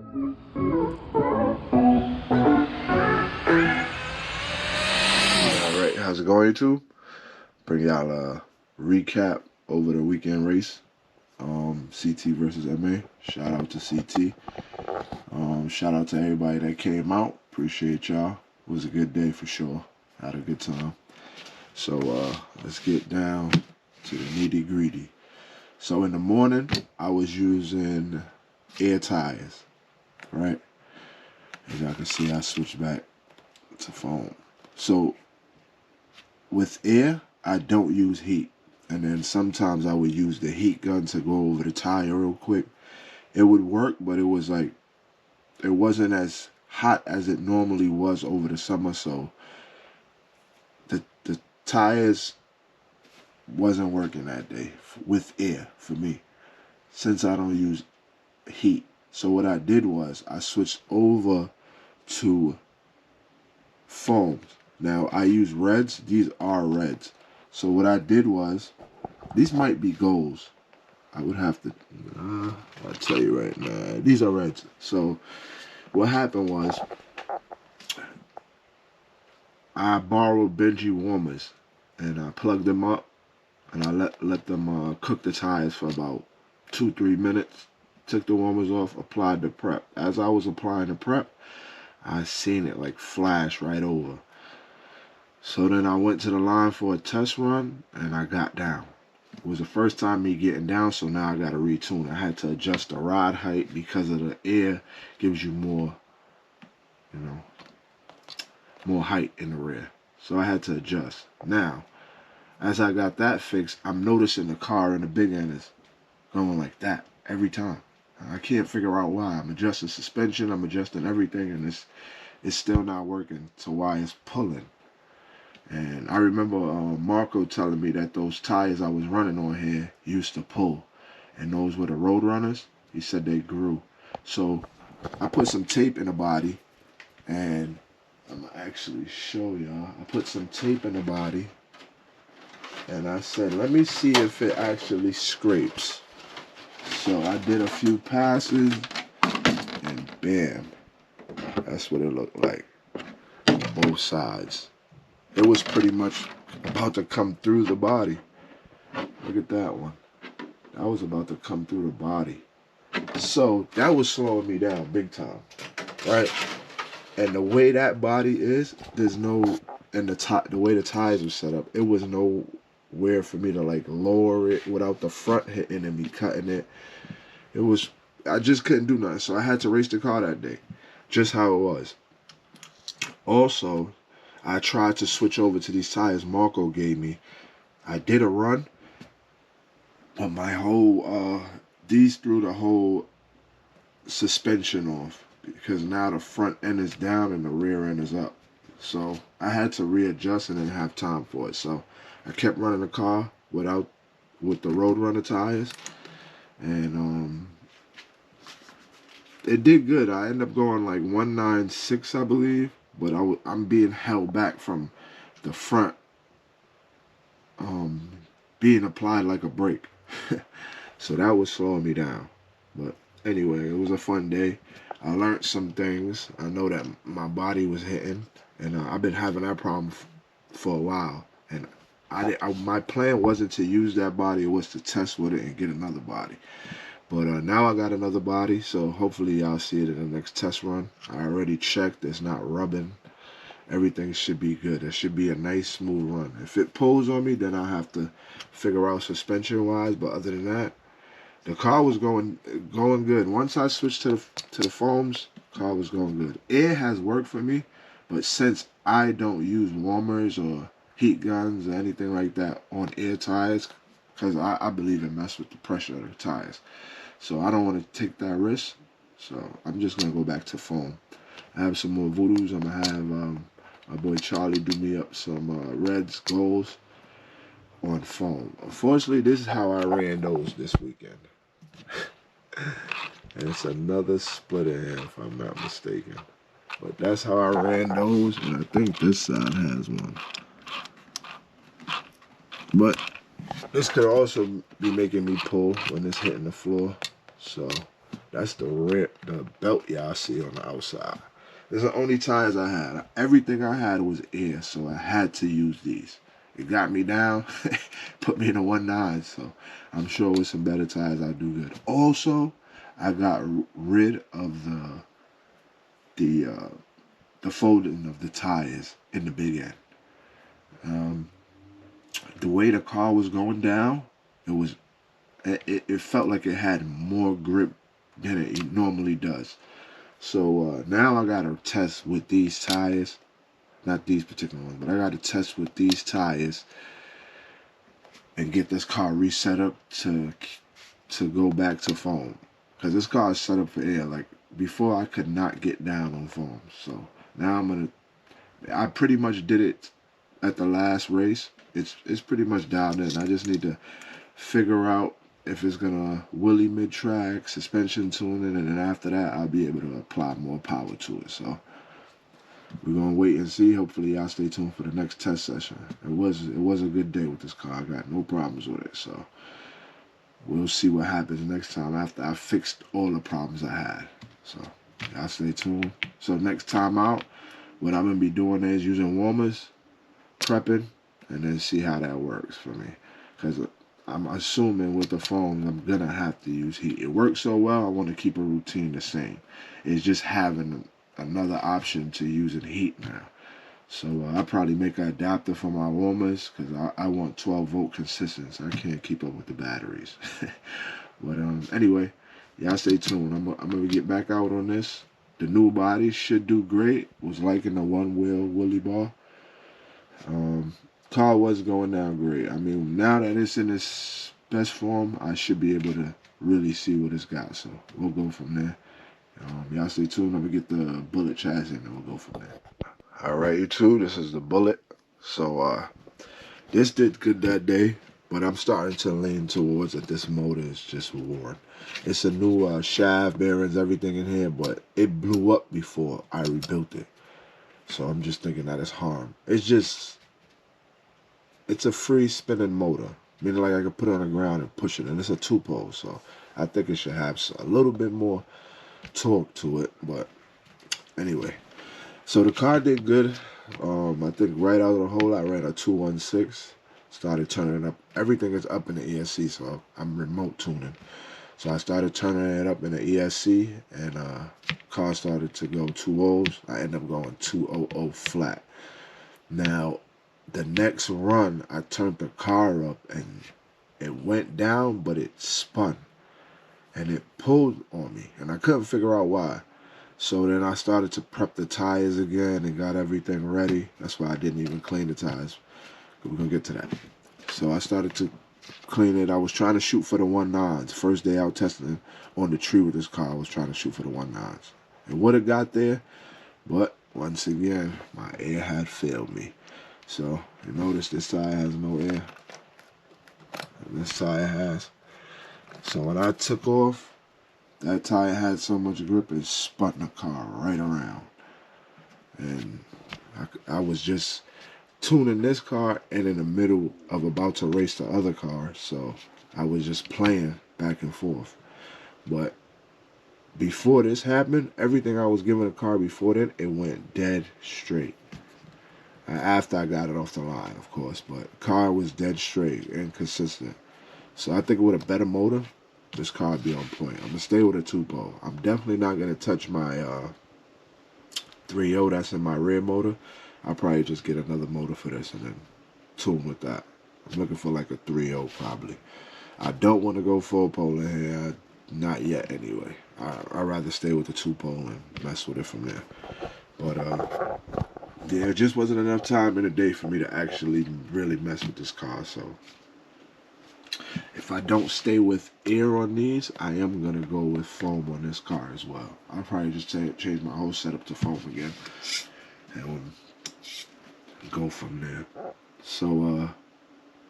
Alright, how's it going, YouTube? Bring y'all a recap over the weekend race. CT versus MA. Shout out to CT. Shout out to everybody that came out. Appreciate y'all. It was a good day for sure. Had a good time. So let's get down to the nitty gritty. So in the morning, I was using air tires, right? As y'all can see, I switched back to foam. So with air, I don't use heat. And then sometimes I would use the heat gun to go over the tire real quick. It would work, but it was like, it wasn't as hot as it normally was over the summer. So the tires wasn't working that day with air for me, since I don't use heat. So what I did was I switched over to foams. Now I use reds. These are reds. So what I did was, these might be golds. I would have to, I'll tell you right now, these are reds. So what happened was, I borrowed Benji warmers and I plugged them up and I let them cook the tires for about 2-3 minutes. Took the warmers off, applied the prep. As I was applying the prep, I seen it like flash right over. So then I went to the line for a test run and I got down. It was the first time me getting down, so now I got to retune. I had to adjust the rod height because of the air gives you more, you know, more height in the rear. So I had to adjust. Now, as I got that fixed, I'm noticing the car in the big end is going like that every time. I can't figure out why. I'm adjusting suspension, I'm adjusting everything, and it's still not working to why it's pulling. And I remember Marco telling me that those tires I was running on here used to pull. And those were the road runners. He said they grew. So I put some tape in the body. And I'm going to actually show y'all. I put some tape in the body. And I said, let me see if it actually scrapes. So I did a few passes. And bam. That's what it looked like. Both sides. It was pretty much about to come through the body. Look at that one. That was about to come through the body. So that was slowing me down big time, right? And the way that body is, there's no, and the way the tires were set up, it was nowhere for me to like lower it without the front hitting and me cutting it. It was, I just couldn't do nothing. So I had to race the car that day, just how it was. Also, I tried to switch over to these tires Marco gave me. I did a run, but my whole, these threw the whole suspension off because now the front end is down and the rear end is up. So I had to readjust and then have time for it. So I kept running the car with the Roadrunner tires, and it did good. I ended up going like 196, I believe. But I'm being held back from the front being applied like a brake. So that was slowing me down. But anyway, it was a fun day. I learned some things. I know that my body was hitting. And I've been having that problem for a while. And my plan wasn't to use that body. It was to test with it and get another body. But now I got another body, so hopefully y'all see it in the next test run. I already checked, it's not rubbing. Everything should be good. It should be a nice, smooth run. If it pulls on me, then I'll have to figure out suspension-wise. But other than that, the car was going good. Once I switched to the foams, the car was going good. Air has worked for me, but since I don't use warmers or heat guns or anything like that on air tires, because I believe it messes with the pressure of the tires. So I don't want to take that risk. So I'm just going to go back to foam. I have some more voodoos. I'm going to have my boy Charlie do me up some reds, golds on foam. Unfortunately, this is how I ran those this weekend. And it's another splitter here, if I'm not mistaken. But that's how I ran those, and I think this side has one. But this could also be making me pull when it's hitting the floor. So That's the belt y'all see on the outside. It's the only tires I had. Everything I had was air, so I had to use these. It got me down, put me in a 1.9, so I'm sure with some better tires I'll do good. Also, I got rid of the uh, the folding of the tires in the big end. Um, the way the car was going down, it was it felt like it had more grip than it normally does. So now I got to test with these tires, not these particular ones, but I got to test with these tires and get this car reset up to go back to foam, because this car is set up for air. Like before, I could not get down on foam. So now I pretty much did it at the last race. It's pretty much dialed in. I just need to figure out if it's gonna wheelie mid-track, suspension tuning, and then after that I'll be able to apply more power to it. So we're gonna wait and see. Hopefully y'all stay tuned for the next test session. It was a good day with this car. I got no problems with it. So we'll see what happens next time after I fixed all the problems I had. So y'all stay tuned. So next time out, what I'm gonna be doing is using warmers, prepping, and then see how that works for me. Because I'm assuming with the foams, I'm going to have to use heat. It works so well, I want to keep a routine the same. It's just having another option to using heat now. So I'll probably make an adapter for my warmers, because I want 12-volt consistency. I can't keep up with the batteries. But anyway, y'all stay tuned. I'm going to get back out on this. The new body should do great. Was liking the one-wheel Willy bar. Car was going down great. I mean, now that it's in its best form, I should be able to really see what it's got. So we'll go from there. Y'all stay tuned. I'm going to get the Bullet chassis and we'll go from there. All right, you two, this is the Bullet. So this did good that day, but I'm starting to lean towards that this motor is just worn. It's a new shaft, bearings, everything in here, but it blew up before I rebuilt it. So I'm just thinking that it's harm. It's a free spinning motor, meaning like I could put it on the ground and push it, and it's a 2-pole, so I think it should have a little bit more torque to it. But anyway, so the car did good. I think right out of the hole I ran a 216, started turning it up. Everything is up in the ESC, so I'm remote tuning. So I started turning it up in the ESC, and car started to go 2.0s. I ended up going 2.00 flat. Now, the next run, I turned the car up, and it went down, but it spun. And it pulled on me, and I couldn't figure out why. So then I started to prep the tires again and got everything ready. That's why I didn't even clean the tires. We're going to get to that. So I started to clean it. I was trying to shoot for the 1.9s. First day out testing on the tree with this car, I was trying to shoot for the 1.9s. It would have got there, but once again, my air had failed me. So you notice this tire has no air. And this tire has. So when I took off, that tire had so much grip it spun the car right around. And I was just tuning this car and in the middle of about to race the other car, so I was just playing back and forth. But before this happened, everything I was giving the car before that, it went dead straight. After I got it off the line, of course, but the car was dead straight and consistent. So I think with a better motor, this car would be on point. I'm gonna stay with a 2-pole. I'm definitely not gonna touch my 3.0 that's in my rear motor. I'll probably just get another motor for this and then tune with that. I'm looking for like a 3.0 probably. I don't want to go full pole in here. Not yet anyway. I'd rather stay with the 2-pole and mess with it from there. But yeah, it just wasn't enough time in the day for me to actually really mess with this car. So if I don't stay with air on these, I am going to go with foam on this car as well. I'll probably just change my whole setup to foam again. And go from there. So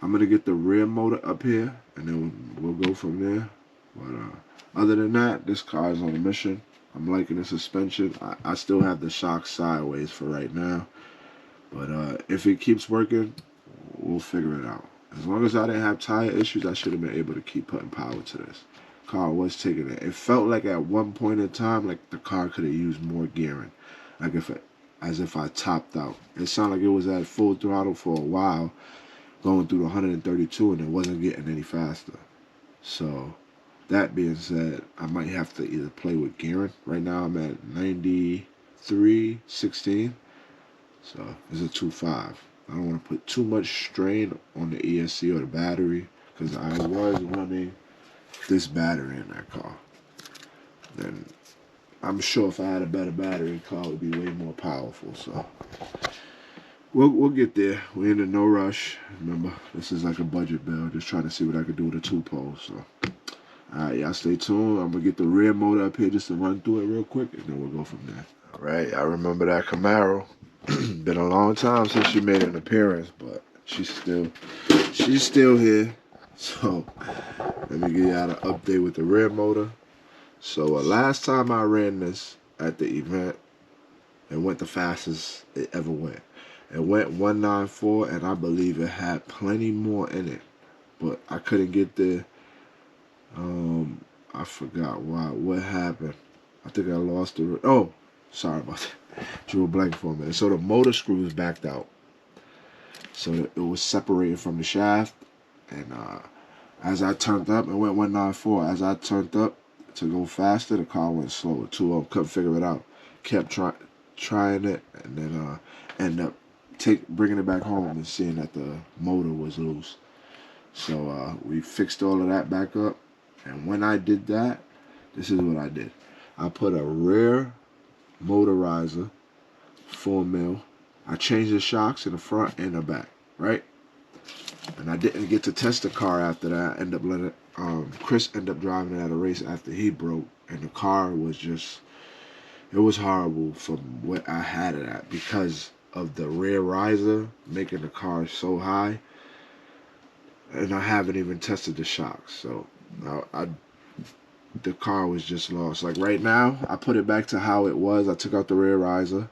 I'm gonna get the rear motor up here and then we'll go from there. But other than that, this car is on a mission. I'm liking the suspension. I still have the shock sideways for right now, but if it keeps working, we'll figure it out. As long as I didn't have tire issues, I should have been able to keep putting power to this. car was taking it. It felt like at one point in time, like the car could have used more gearing, like as if I topped out. It sounded like it was at full throttle for a while, going through the 132, and it wasn't getting any faster. So, that being said, I might have to either play with gearing. Right now, I'm at 93/16, so it's a 2.5. I don't want to put too much strain on the ESC or the battery, because I was running this battery in that car. Then I'm sure if I had a better battery, the car would be way more powerful. So we'll get there. We're in a no rush. Remember, this is like a budget build. Just trying to see what I could do with a 2-pole. So alright, y'all stay tuned. I'm gonna get the rear motor up here just to run through it real quick, and then we'll go from there. Alright, I remember that Camaro. Been a long time since she made an appearance, but she's still here. So let me give y'all an update with the rear motor. So last time I ran this at the event, it went the fastest it ever went. It went 194, and I believe it had plenty more in it, but I couldn't get there. I forgot what happened. I think I lost the. Oh, sorry about that. Drew a blank for a minute. So the motor screws backed out. So it was separated from the shaft, and as I turned up, it went 194. As I turned up to go faster, the car went slower. 2-0, couldn't figure it out. Kept trying it, and then ended up bringing it back home and seeing that the motor was loose. So we fixed all of that back up, and when I did that, this is what I did. I put a rear motorizer, 4mm. I changed the shocks in the front and the back, right? And I didn't get to test the car after that. I ended up letting Chris end up driving it at a race after he broke, and the car was just, it was horrible from what I had it at because of the rear riser making the car so high, and I haven't even tested the shocks. So the car was just lost. Like right now, I put it back to how it was. I took out the rear riser.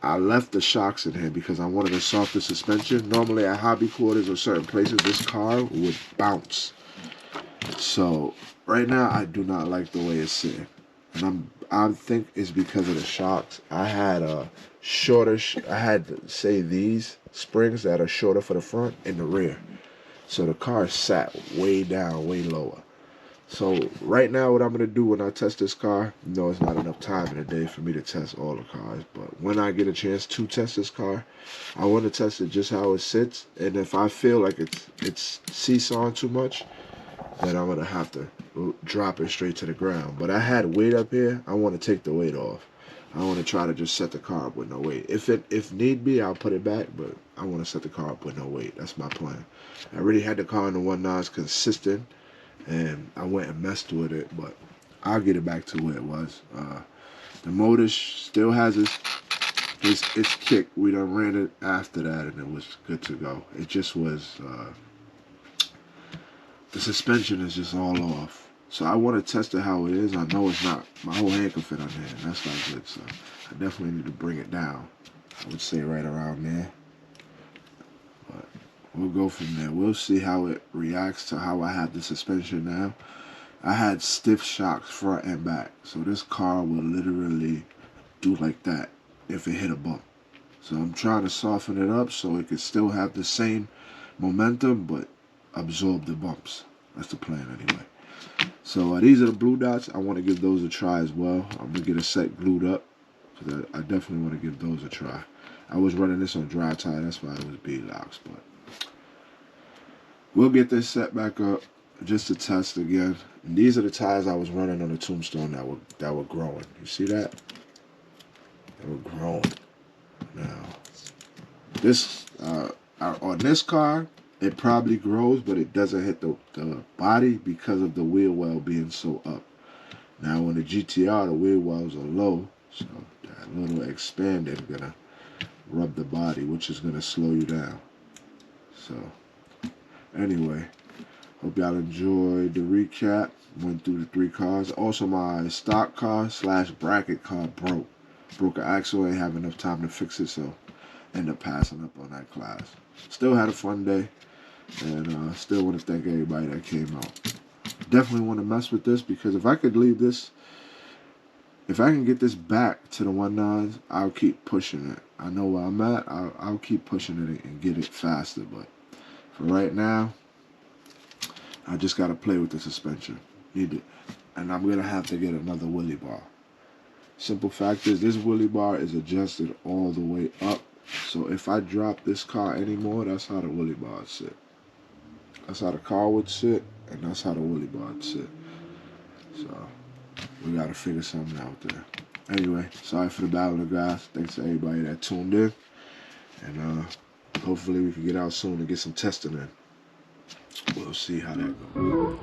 I left the shocks in here because I wanted a softer suspension. Normally at hobby quarters or certain places, this car would bounce. So right now, I do not like the way it's sitting, and I think it's because of the shocks. I had a shorter. I had say these springs that are shorter for the front and the rear, so the car sat way down, way lower. So right now, what I'm going to do when I test this car, it's not enough time in the day for me to test all the cars, but when I get a chance to test this car, I want to test it just how it sits, and if I feel like it's seesawing too much, then I'm going to have to drop it straight to the ground. But I had weight up here. I want to take the weight off. I want to try to just set the car up with no weight. If need be, I'll put it back, but I want to set the car up with no weight. That's my plan. I already had the car in the 1.9s consistent, and I went and messed with it, but I'll get it back to where it was. The motor still has its kick. We done ran it after that, and it was good to go. It just was, the suspension is just all off. So I want to test it how it is. I know it's not, my whole hand can fit on there, and that's not good, so I definitely need to bring it down. I would say right around there. But we'll go from there. We'll see how it reacts to how I have the suspension now. I had stiff shocks front and back, so this car will literally do like that if it hit a bump. So I'm trying to soften it up so it can still have the same momentum but absorb the bumps. That's the plan anyway. So these are the blue dots. I want to give those a try as well. I'm going to get a set glued up, because I definitely want to give those a try. I was running this on dry tire, that's why it was beadlocks, but we'll get this set back up just to test again. And these are the tires I was running on the Tombstone that were growing. You see that? They were growing. Now, this on this car, it probably grows, but it doesn't hit the body because of the wheel well being so up. Now, on the GTR, the wheel wells are low, so that little expander is gonna rub the body, which is gonna slow you down. So, anyway, hope y'all enjoyed the recap. Went through the 3 cars. Also, my stock car / bracket car broke an axle. Ain't have enough time to fix it, so ended up passing up on that class. Still had a fun day, and still want to thank everybody that came out. definitely want to mess with this, because if I could leave this, if I can get this back to the 1.9s, I'll keep pushing it. I know where I'm at. I'll keep pushing it and get it faster. But for right now, I just got to play with the suspension. Need it. And I'm going to have to get another wheelie bar. Simple fact is, this wheelie bar is adjusted all the way up. So if I drop this car anymore, that's how the wheelie bar would sit. That's how the car would sit, and that's how the wheelie bar would sit. So we got to figure something out there. Anyway, sorry for the battle of the guys. Thanks to everybody that tuned in. And hopefully we can get out soon and get some testing in. We'll see how that goes.